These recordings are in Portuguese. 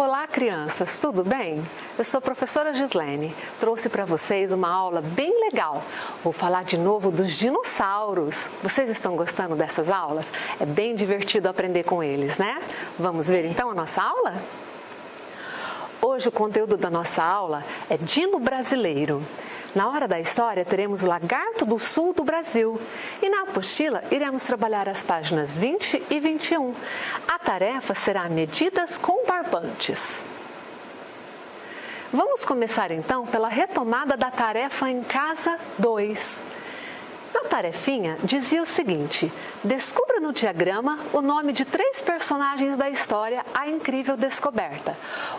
Olá, crianças, tudo bem? Eu sou a professora Gislene. Trouxe para vocês uma aula bem legal. Vou falar de novo dos dinossauros. Vocês estão gostando dessas aulas? É bem divertido aprender com eles, né? Vamos ver então a nossa aula? Hoje o conteúdo da nossa aula é Dino Brasileiro. Na hora da história teremos o lagarto do sul do Brasil e na apostila iremos trabalhar as páginas 20 e 21. A tarefa será medidas com barbantes. Vamos começar então pela retomada da tarefa em casa 2. Na tarefinha dizia o seguinte: descubra no diagrama o nome de 3 personagens da história A Incrível Descoberta.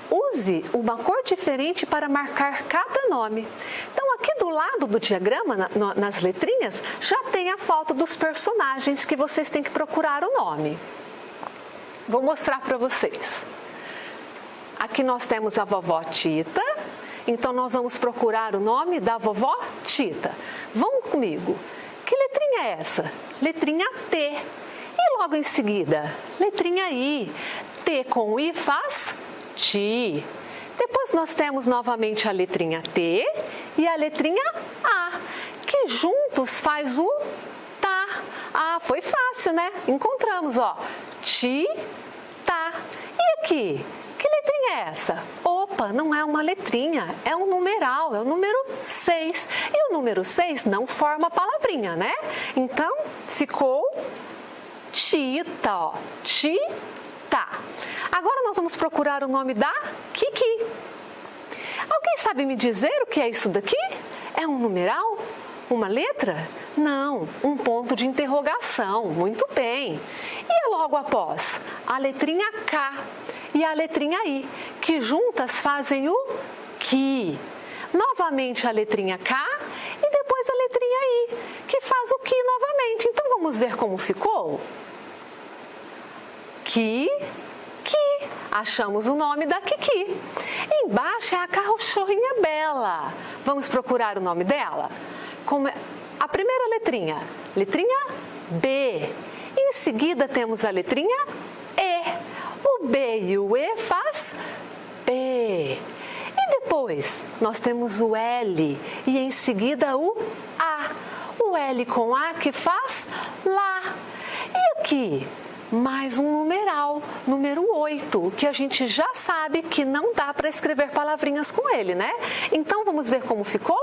Use uma cor diferente para marcar cada nome. Então aqui do lado do diagrama, nas letrinhas, já tem a foto dos personagens que vocês têm que procurar o nome. Vou mostrar para vocês. Aqui nós temos a vovó Tita, então nós vamos procurar o nome da vovó Tita. Vamos comigo. Que letrinha é essa? Letrinha T. E logo em seguida, letrinha I. T com I faz ti. Depois nós temos novamente a letrinha T e a letrinha A, que juntos faz o tá. Ah, foi fácil, né? Encontramos, ó. Ti, tá. E aqui? Que letrinha é essa? Opa, não é uma letrinha, é um numeral, é o número 6. E o número 6 não forma palavrinha, né? Então, ficou Tita, ó. Tita. Agora nós vamos procurar o nome da Kiki. Alguém sabe me dizer o que é isso daqui? É um numeral? Uma letra? Não, um ponto de interrogação. Muito bem. E logo após, a letrinha K e a letrinha I, que juntas fazem o que. Novamente a letrinha K e depois a letrinha I, que faz o que novamente. Então vamos ver como ficou? Que. Achamos o nome da Kiki. Embaixo é a cachorrinha Bela. Vamos procurar o nome dela? Como é? A primeira letrinha B. Em seguida temos a letrinha E. O B e o E faz B. E depois nós temos o L e em seguida o A. O L com A que faz lá. E aqui? Mais um numeral, número 8, que a gente já sabe que não dá para escrever palavrinhas com ele, né? Então vamos ver como ficou?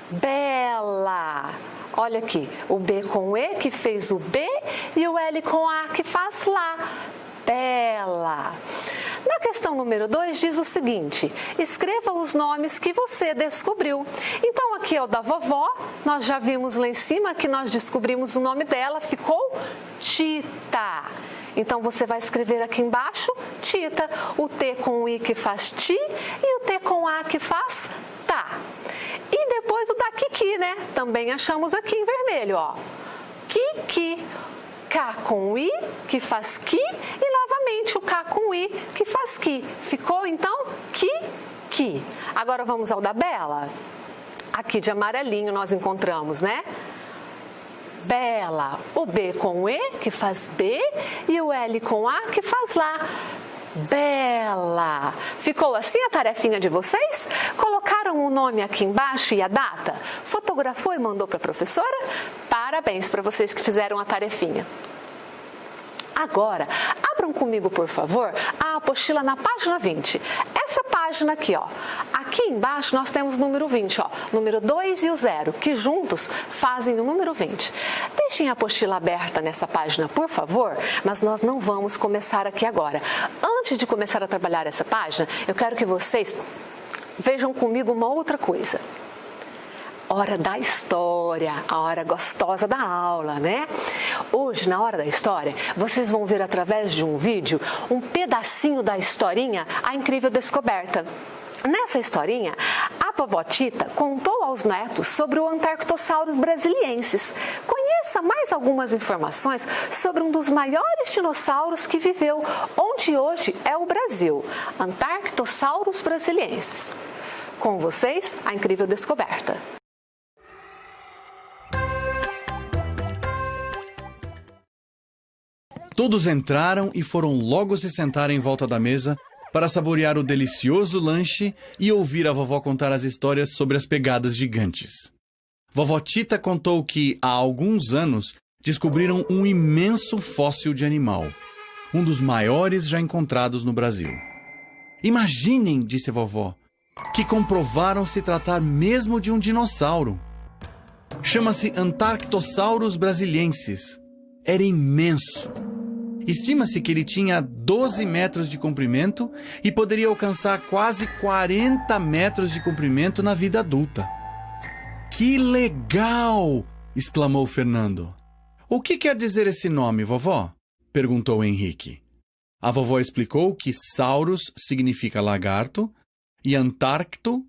Bela. Olha aqui, o B com o E que fez o B e o L com A que faz lá. Bela. Na questão número 2 diz o seguinte: escreva os nomes que você descobriu. Então aqui é o da vovó, nós já vimos lá em cima que nós descobrimos o nome dela, ficou Tita. Então você vai escrever aqui embaixo Tita, o T com o I que faz ti e o T com A que faz tá. E depois o da Kiki, né? Também achamos aqui em vermelho, ó. Kiki. K com I, que faz ki, e novamente o K com I, que faz ki. Ficou, então, ki. Agora vamos ao da Bela. Aqui de amarelinho nós encontramos, né? Bela. O B com o E, que faz B, e o L com A, que faz lá. Bela. Ficou assim a tarefinha de vocês? Colocaram o nome aqui embaixo e a data? Fotografou e mandou para a professora? Parabéns para vocês que fizeram a tarefinha. Agora, abram comigo, por favor, a apostila na página 20. Essa página aqui, ó. Aqui embaixo nós temos o número 20, ó. Número 2 e o 0, que juntos fazem o número 20. Deixem a apostila aberta nessa página, por favor, mas nós não vamos começar aqui agora. Antes de começar a trabalhar essa página, eu quero que vocês vejam comigo uma outra coisa. Hora da história, a hora gostosa da aula, né? Hoje, na hora da história, vocês vão ver através de um vídeo um pedacinho da historinha A Incrível Descoberta. Nessa historinha, a vovó Tita contou aos netos sobre o Antarctosaurus brasiliensis. Conheça mais algumas informações sobre um dos maiores dinossauros que viveu, onde hoje é o Brasil, Antarctosaurus brasiliensis. Com vocês, A Incrível Descoberta. Todos entraram e foram logo se sentar em volta da mesa para saborear o delicioso lanche e ouvir a vovó contar as histórias sobre as pegadas gigantes. Vovó Tita contou que, há alguns anos, descobriram um imenso fóssil de animal, um dos maiores já encontrados no Brasil. Imaginem, disse a vovó, que comprovaram se tratar mesmo de um dinossauro. Chama-se Antarctosaurus brasiliensis. Era imenso. Estima-se que ele tinha 12 metros de comprimento e poderia alcançar quase 40 metros de comprimento na vida adulta. Que legal! Exclamou Fernando. O que quer dizer esse nome, vovó? Perguntou Henrique. A vovó explicou que Saurus significa lagarto e Antárcto,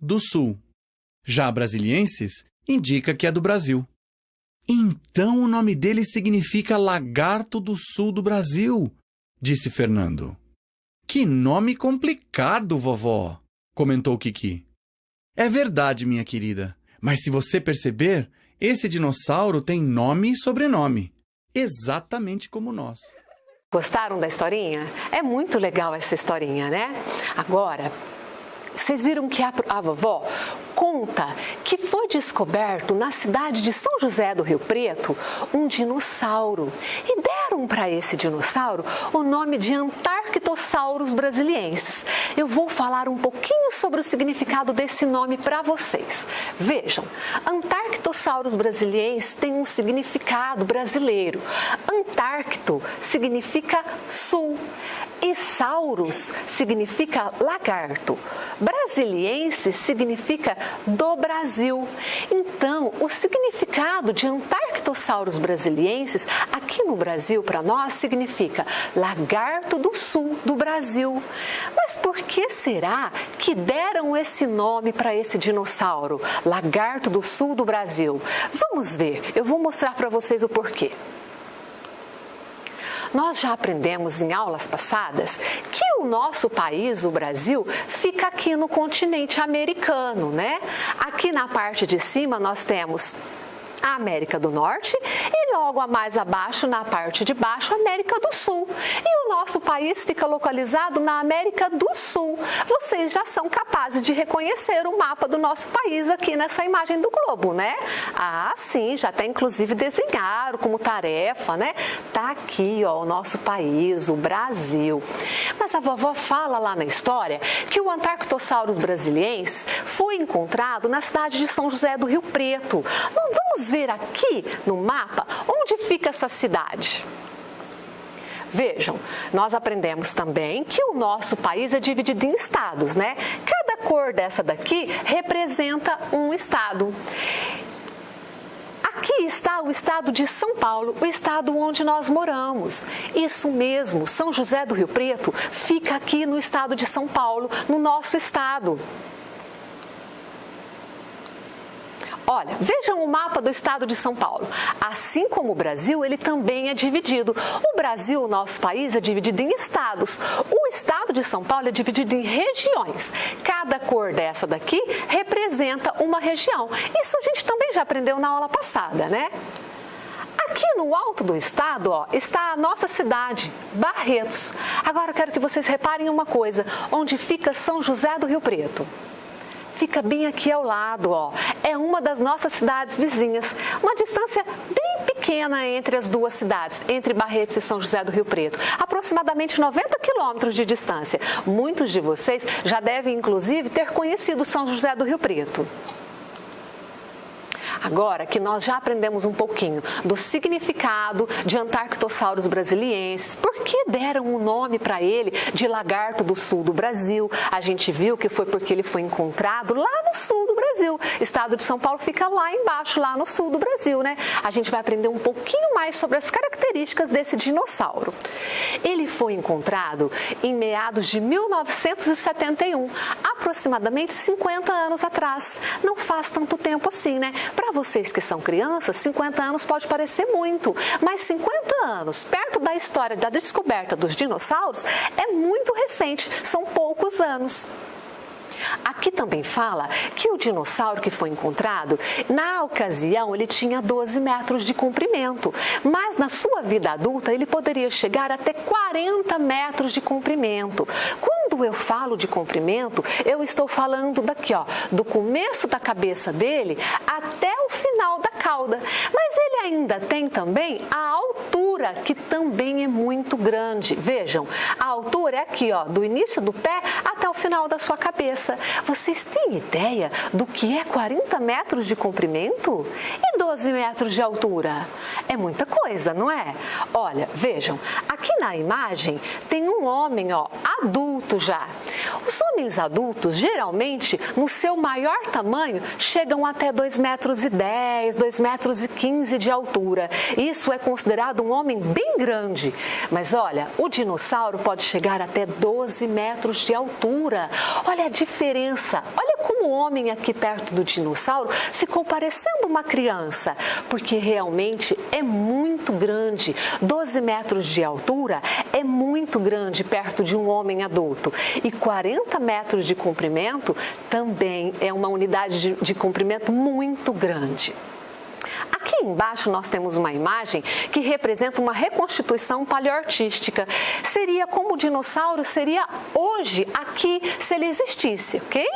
do sul. Já brasiliensis indica que é do Brasil. Então o nome dele significa lagarto do sul do Brasil, disse Fernando. Que nome complicado, vovó, comentou Kiki. É verdade, minha querida, mas se você perceber, esse dinossauro tem nome e sobrenome, exatamente como nós. Gostaram da historinha? É muito legal essa historinha, né? Agora, vocês viram que a vovó conta que foi descoberto na cidade de São José do Rio Preto um dinossauro. E deram para esse dinossauro o nome de Antarctosaurus brasiliensis. Eu vou falar um pouquinho sobre o significado desse nome para vocês. Vejam, Antarctosaurus brasiliensis tem um significado brasileiro. Antárcto significa sul. E Saurus significa lagarto. Brasiliensis significa do Brasil. Então, o significado de Antarctosaurus brasiliensis aqui no Brasil, para nós, significa lagarto do sul do Brasil. Mas por que será que deram esse nome para esse dinossauro, lagarto do sul do Brasil? Vamos ver, eu vou mostrar para vocês o porquê. Nós já aprendemos em aulas passadas que o nosso país, o Brasil, fica aqui no continente americano, né? Aqui na parte de cima nós temos a América do Norte e logo mais abaixo, na parte de baixo, a América do Sul. E o nosso país fica localizado na América do Sul. Vocês já são capazes de reconhecer o mapa do nosso país aqui nessa imagem do globo, né? Ah, sim, já até inclusive desenharam como tarefa, né? Tá aqui, ó, o nosso país, o Brasil. Mas a vovó fala lá na história que o Antarctosaurus brasiliensis foi encontrado na cidade de São José do Rio Preto. Vamos ver aqui no mapa onde fica essa cidade. Vejam, nós aprendemos também que o nosso país é dividido em estados, né? Cada cor dessa daqui representa um estado. Aqui está o estado de São Paulo, o estado onde nós moramos. Isso mesmo, São José do Rio Preto fica aqui no estado de São Paulo, no nosso estado. Olha, vejam o mapa do estado de São Paulo. Assim como o Brasil, ele também é dividido. O Brasil, o nosso país, é dividido em estados. O estado de São Paulo é dividido em regiões. Cada cor dessa daqui representa uma região. Isso a gente também já aprendeu na aula passada, né? Aqui no alto do estado, ó, está a nossa cidade, Barretos. Agora eu quero que vocês reparem uma coisa, onde fica São José do Rio Preto. Fica bem aqui ao lado, ó. É uma das nossas cidades vizinhas. Uma distância bem pequena entre as duas cidades, entre Barretos e São José do Rio Preto. Aproximadamente 90 quilômetros de distância. Muitos de vocês já devem, inclusive, ter conhecido São José do Rio Preto. Agora que nós já aprendemos um pouquinho do significado de Antarctosaurus brasiliensis, por que deram o nome para ele de lagarto do sul do Brasil? A gente viu que foi porque ele foi encontrado lá no sul do Brasil. O estado de São Paulo fica lá embaixo, lá no sul do Brasil, né? A gente vai aprender um pouquinho mais sobre as características desse dinossauro. Ele foi encontrado em meados de 1971, aproximadamente 50 anos atrás. Não faz tanto tempo assim, né? Para vocês que são crianças, 50 anos pode parecer muito, mas 50 anos, perto da história da descoberta dos dinossauros, é muito recente, são poucos anos. Aqui também fala que o dinossauro que foi encontrado, na ocasião ele tinha 12 metros de comprimento, mas na sua vida adulta ele poderia chegar até 40 metros de comprimento. Quando eu falo de comprimento, eu estou falando daqui, ó, do começo da cabeça dele até o final da cauda. Mas ele ainda tem também a altura, que também é muito grande. Vejam, a altura é aqui, ó, do início do pé até o final da sua cabeça. Vocês têm ideia do que é 40 metros de comprimento? E 12 metros de altura? É muita coisa, não é? Olha, vejam, aqui na imagem tem um homem, ó, adulto já. Os homens adultos, geralmente, no seu maior tamanho, chegam até 2,10 metros, 2,15 metros de altura. Isso é considerado um homem bem grande. Mas olha, o dinossauro pode chegar até 12 metros de altura. Olha a diferença. Olha como o homem aqui perto do dinossauro ficou parecendo uma criança, porque realmente é muito grande. 12 metros de altura é muito grande perto de um homem adulto. E 40 metros de comprimento também é uma unidade de comprimento muito grande. Aqui embaixo nós temos uma imagem que representa uma reconstituição paleoartística. Seria como o dinossauro seria hoje, aqui, se ele existisse, ok?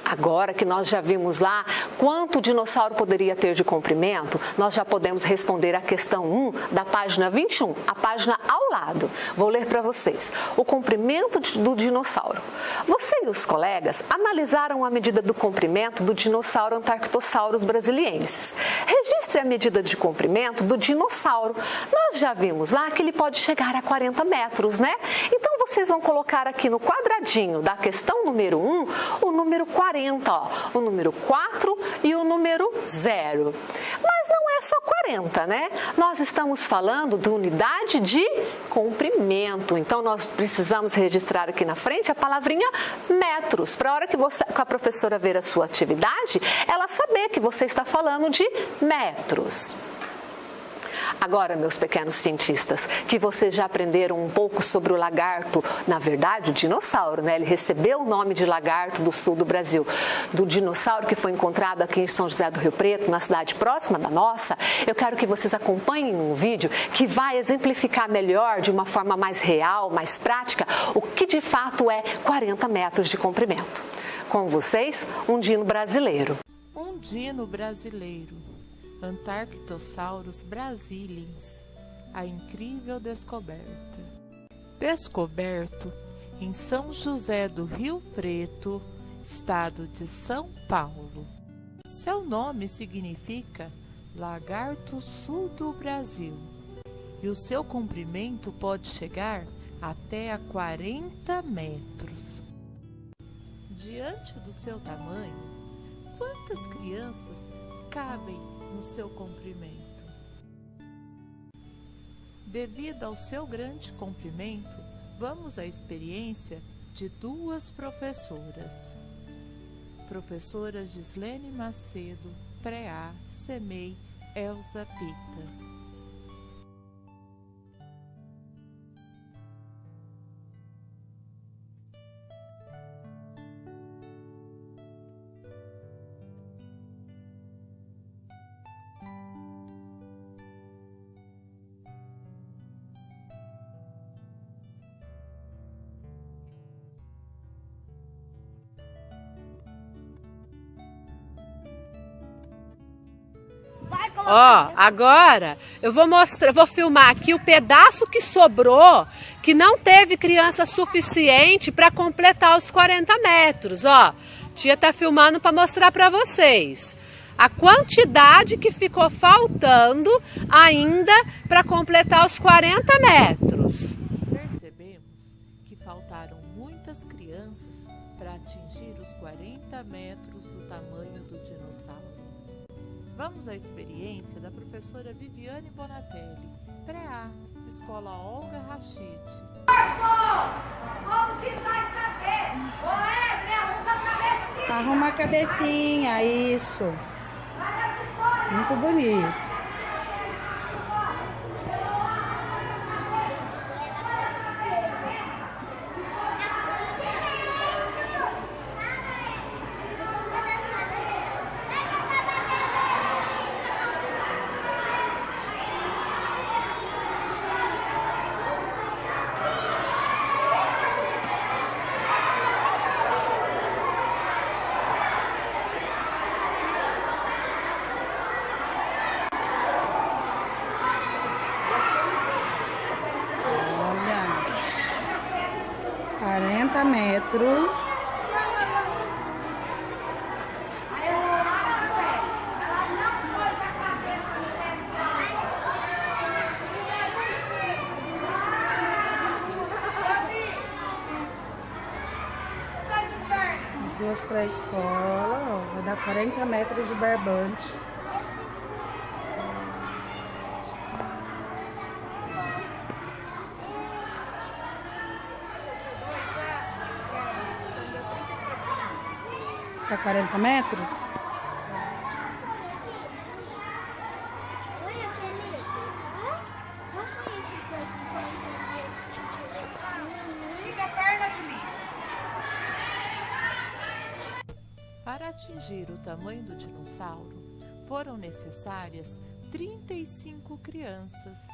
Agora que nós já vimos lá quanto o dinossauro poderia ter de comprimento, nós já podemos responder a questão 1 da página 21, a página ao lado. Vou ler para vocês. O comprimento do dinossauro. Você e os colegas analisaram a medida do comprimento do dinossauro Antarctosaurus brasiliensis. Registre a medida de comprimento do dinossauro. Nós já vimos lá que ele pode chegar a 40 metros, né? Então vocês vão colocar aqui no quadradinho da questão número 1 o número 40. Ó, o número 4 e o número 0. Mas não é só 40, né? Nós estamos falando de unidade de comprimento. Então, nós precisamos registrar aqui na frente a palavrinha metros, para a hora que a professora ver a sua atividade, ela saber que você está falando de metros. Agora, meus pequenos cientistas, que vocês já aprenderam um pouco sobre o lagarto, na verdade, o dinossauro, né? Ele recebeu o nome de lagarto do sul do Brasil, do dinossauro que foi encontrado aqui em São José do Rio Preto, na cidade próxima da nossa. Eu quero que vocês acompanhem um vídeo que vai exemplificar melhor, de uma forma mais real, mais prática, o que de fato é 40 metros de comprimento. Com vocês, um dino brasileiro. Um dino brasileiro. Antarctosaurus brasiliens, a incrível descoberta. Descoberto em São José do Rio Preto, estado de São Paulo. Seu nome significa lagarto sul do Brasil e o seu comprimento pode chegar até a 40 metros. Diante do seu tamanho, quantas crianças cabem no seu comprimento? Devido ao seu grande comprimento, vamos à experiência de duas professoras. Professora Gislene Macedo, Pré-A, CEMEI, Elza Pita. Ó, agora eu vou filmar aqui o pedaço que sobrou, que não teve criança suficiente para completar os 40 metros, ó. Tia tá filmando para mostrar para vocês a quantidade que ficou faltando ainda para completar os 40 metros. Percebemos que faltaram muitas crianças para atingir os 40 metros do tamanho do dinossauro. Vamos à experiência da professora Viviane Bonatelli, Pré-A, Escola Olga Rachid. Como que vai saber? Ô, Ebre, arruma a cabecinha. Arruma a cabecinha, isso. Muito bonito. 40 metros. As duas para a escola, ó, vai dar 40 metros de barbante. Para 40 metros? Para atingir o tamanho do dinossauro, foram necessárias 35 crianças.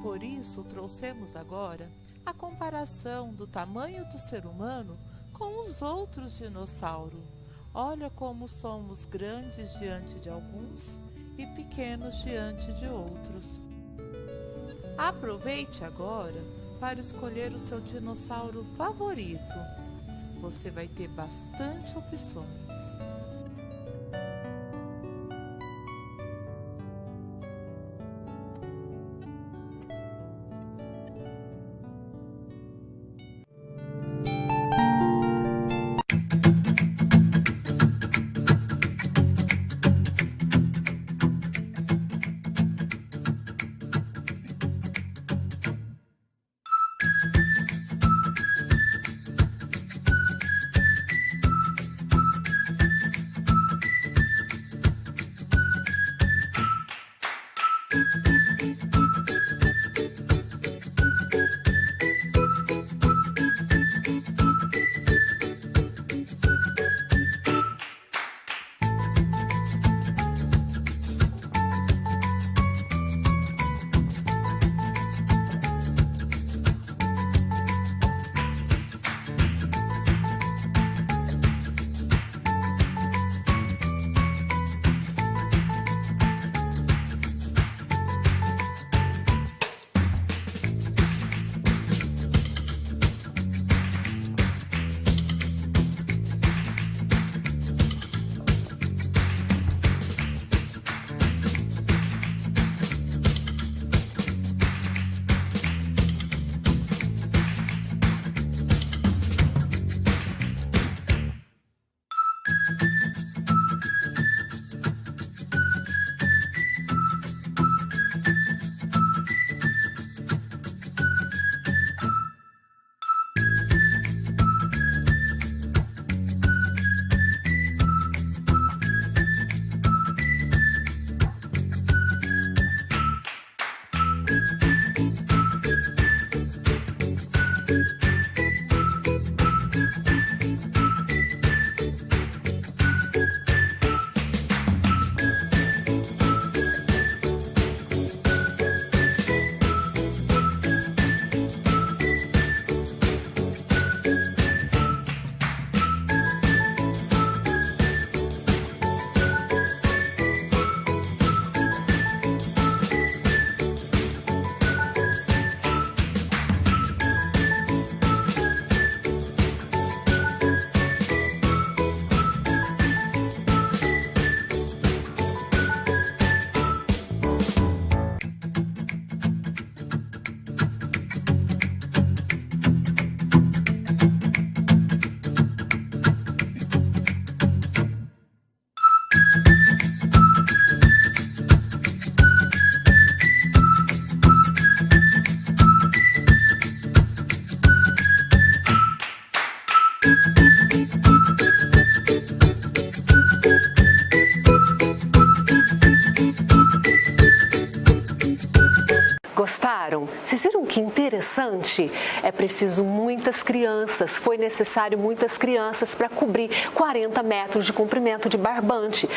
Por isso, trouxemos agora a comparação do tamanho do ser humano com os outros dinossauros. Olha como somos grandes diante de alguns e pequenos diante de outros. Aproveite agora para escolher o seu dinossauro favorito. Você vai ter bastante opções. Gostaram? Vocês viram que interessante? É preciso muitas crianças, foi necessário muitas crianças para cobrir 40 metros de comprimento de barbante.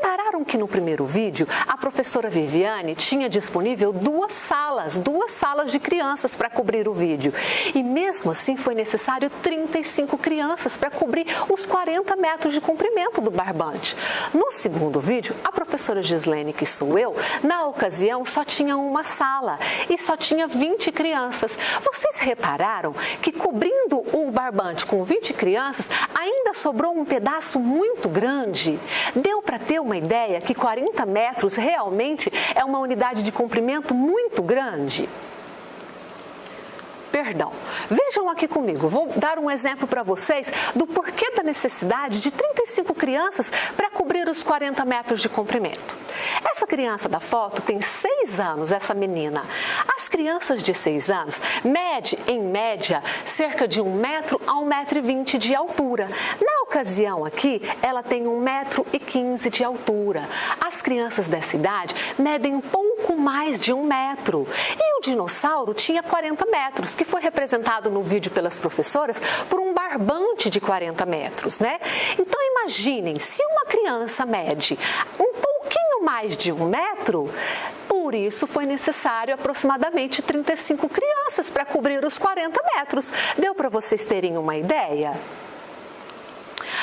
Repararam que no primeiro vídeo a professora Viviane tinha disponível duas salas de crianças para cobrir o vídeo. E mesmo assim foi necessário 35 crianças para cobrir os 40 metros de comprimento do barbante. No segundo vídeo, a professora Gislene, que sou eu, na ocasião só tinha uma sala e só tinha 20 crianças. Vocês repararam que cobrindo o barbante com 20 crianças ainda sobrou um pedaço muito grande? Deu para ter uma ideia que 40 metros realmente é uma unidade de comprimento muito grande? Perdão. Vejam aqui comigo, vou dar um exemplo para vocês do porquê da necessidade de 35 crianças para cobrir os 40 metros de comprimento. Essa criança da foto tem 6 anos, essa menina. As crianças de 6 anos medem, em média, cerca de 1 metro a 1,20 m de altura. Na ocasião aqui, ela tem 1,15 m de altura. As crianças dessa idade medem um pouco mais de 1 metro. E o dinossauro tinha 40 metros, que foi representado no vídeo pelas professoras por um barbante de 40 metros, né? Então imaginem, se uma criança mede um pouquinho mais de 1 metro, por isso foi necessário aproximadamente 35 crianças para cobrir os 40 metros. Deu para vocês terem uma ideia?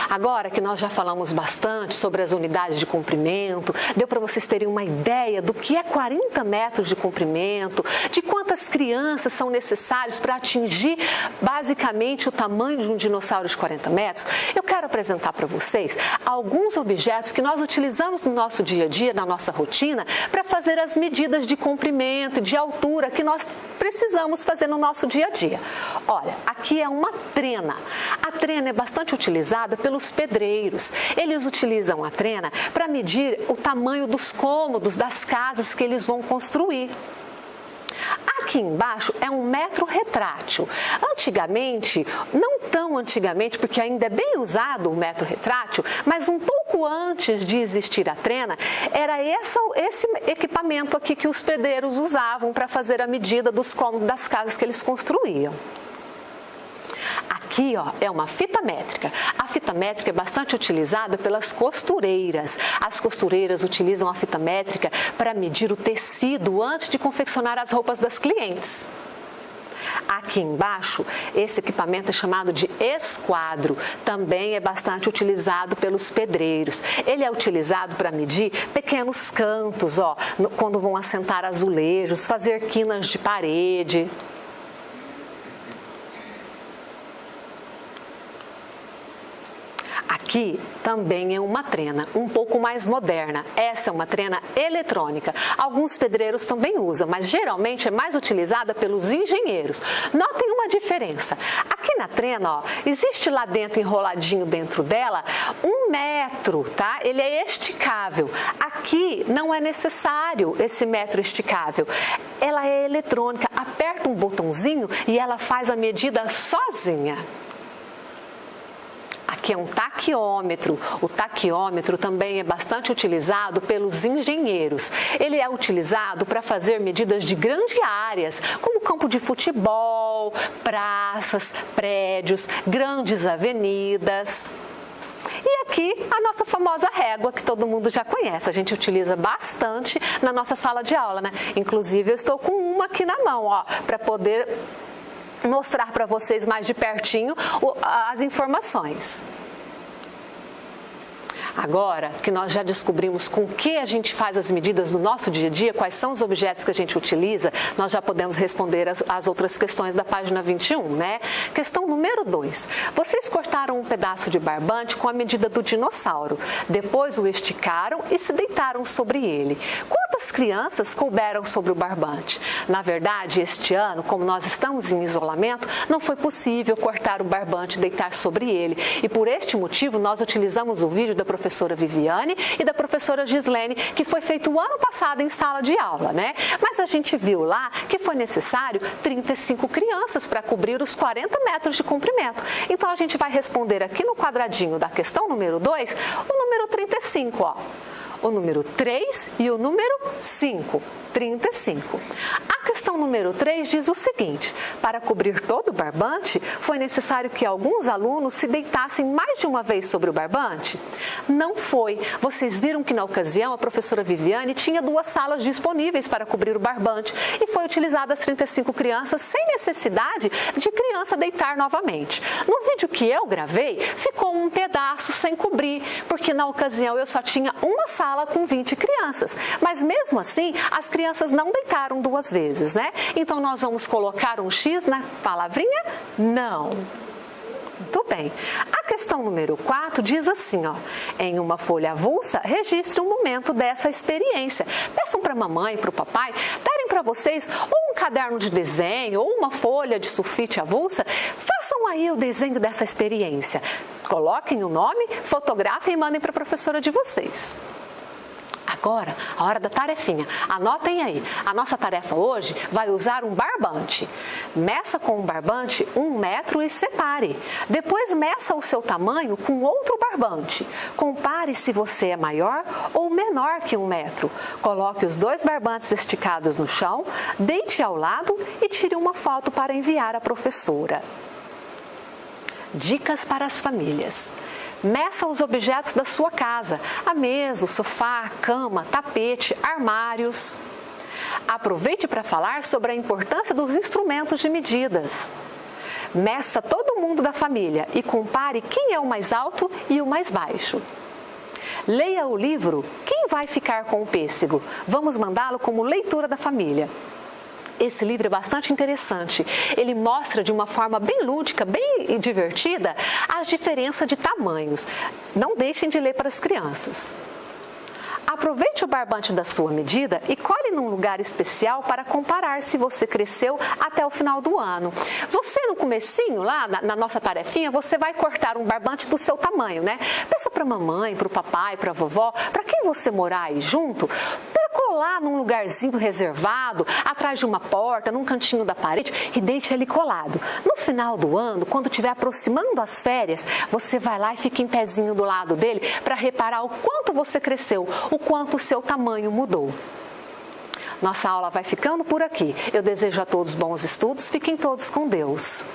Agora que nós já falamos bastante sobre as unidades de comprimento, deu para vocês terem uma ideia do que é 40 metros de comprimento, de quantas crianças são necessárias para atingir basicamente o tamanho de um dinossauro de 40 metros, eu quero apresentar para vocês alguns objetos que nós utilizamos no nosso dia a dia, na nossa rotina, para fazer as medidas de comprimento e de altura que nós precisamos fazer no nosso dia a dia. Olha, aqui é uma trena. A trena é bastante utilizada pelos pedreiros. Eles utilizam a trena para medir o tamanho dos cômodos das casas que eles vão construir. Aqui embaixo é um metro retrátil. Antigamente, não tão antigamente, porque ainda é bem usado o metro retrátil, mas um pouco antes de existir a trena, era esse equipamento aqui que os pedreiros usavam para fazer a medida dos cômodos das casas que eles construíam. Aqui, ó, é uma fita métrica. A fita métrica é bastante utilizada pelas costureiras. As costureiras utilizam a fita métrica para medir o tecido antes de confeccionar as roupas das clientes. Aqui embaixo, esse equipamento é chamado de esquadro. Também é bastante utilizado pelos pedreiros. Ele é utilizado para medir pequenos cantos, ó, quando vão assentar azulejos, fazer quinas de parede. Aqui também é uma trena, um pouco mais moderna. Essa é uma trena eletrônica. Alguns pedreiros também usam, mas geralmente é mais utilizada pelos engenheiros. Notem uma diferença. Aqui na trena, ó, existe lá dentro, enroladinho dentro dela, 1 metro, tá? Ele é esticável. Aqui não é necessário esse metro esticável. Ela é eletrônica. Aperta um botãozinho e ela faz a medida sozinha. Aqui é um taquiômetro. O taquiômetro também é bastante utilizado pelos engenheiros. Ele é utilizado para fazer medidas de grandes áreas, como campo de futebol, praças, prédios, grandes avenidas. E aqui a nossa famosa régua, que todo mundo já conhece. A gente utiliza bastante na nossa sala de aula, né? Inclusive eu estou com uma aqui na mão, ó, para poder mostrar para vocês mais de pertinho as informações. Agora que nós já descobrimos com que a gente faz as medidas no nosso dia a dia, quais são os objetos que a gente utiliza, nós já podemos responder as outras questões da página 21, né? Questão número 2. Vocês cortaram um pedaço de barbante com a medida do dinossauro. Depois o esticaram e se deitaram sobre ele. Quantas crianças couberam sobre o barbante? Na verdade, este ano, como nós estamos em isolamento, não foi possível cortar o barbante e deitar sobre ele. E por este motivo, nós utilizamos o vídeo da professora Viviane e da professora Gislene, que foi feito o ano passado em sala de aula, né? Mas a gente viu lá que foi necessário 35 crianças para cobrir os 40 metros de comprimento. Então a gente vai responder aqui no quadradinho da questão número 2, o número 35, ó. O número 3 e o número 5, 35. A questão número 3 diz o seguinte: para cobrir todo o barbante, foi necessário que alguns alunos se deitassem mais de uma vez sobre o barbante? Não foi. Vocês viram que na ocasião a professora Viviane tinha 2 salas disponíveis para cobrir o barbante e foi utilizada as 35 crianças sem necessidade de criança deitar novamente. No vídeo que eu gravei, ficou um pedaço sem cobrir, porque na ocasião eu só tinha uma sala com 20 crianças. Mas mesmo assim, as crianças não deitaram 2 vezes, né? Então nós vamos colocar um X na palavrinha não. Muito bem. A questão número 4 diz assim, ó: em uma folha avulsa, registre um momento dessa experiência. Peçam para a mamãe, para o papai, darem para vocês ou um caderno de desenho ou uma folha de sulfite avulsa. Façam aí o desenho dessa experiência. Coloquem o nome, fotografem e mandem para a professora de vocês. Agora, a hora da tarefinha. Anotem aí. A nossa tarefa hoje vai usar um barbante. Meça com um barbante 1 metro e separe. Depois meça o seu tamanho com outro barbante. Compare se você é maior ou menor que 1 metro. Coloque os 2 barbantes esticados no chão, deite ao lado e tire uma foto para enviar à professora. Dicas para as famílias. Meça os objetos da sua casa: a mesa, o sofá, a cama, tapete, armários. Aproveite para falar sobre a importância dos instrumentos de medidas. Meça todo mundo da família e compare quem é o mais alto e o mais baixo. Leia o livro Quem Vai Ficar com o Pêssego? Vamos mandá-lo como leitura da família. Esse livro é bastante interessante. Ele mostra de uma forma bem lúdica, bem divertida, as diferenças de tamanhos. Não deixem de ler para as crianças. Aproveite o barbante da sua medida e colhe num lugar especial para comparar se você cresceu até o final do ano. Você no comecinho, lá na nossa tarefinha, você vai cortar um barbante do seu tamanho, né? Peça para a mamãe, para o papai, para a vovó, para quem você morar aí junto, para colar num lugarzinho reservado, atrás de uma porta, num cantinho da parede e deixe ele colado. No final do ano, quando estiver aproximando as férias, você vai lá e fica em pezinho do lado dele para reparar o quanto você cresceu, o quanto o seu tamanho mudou. Nossa aula vai ficando por aqui. Eu desejo a todos bons estudos. Fiquem todos com Deus.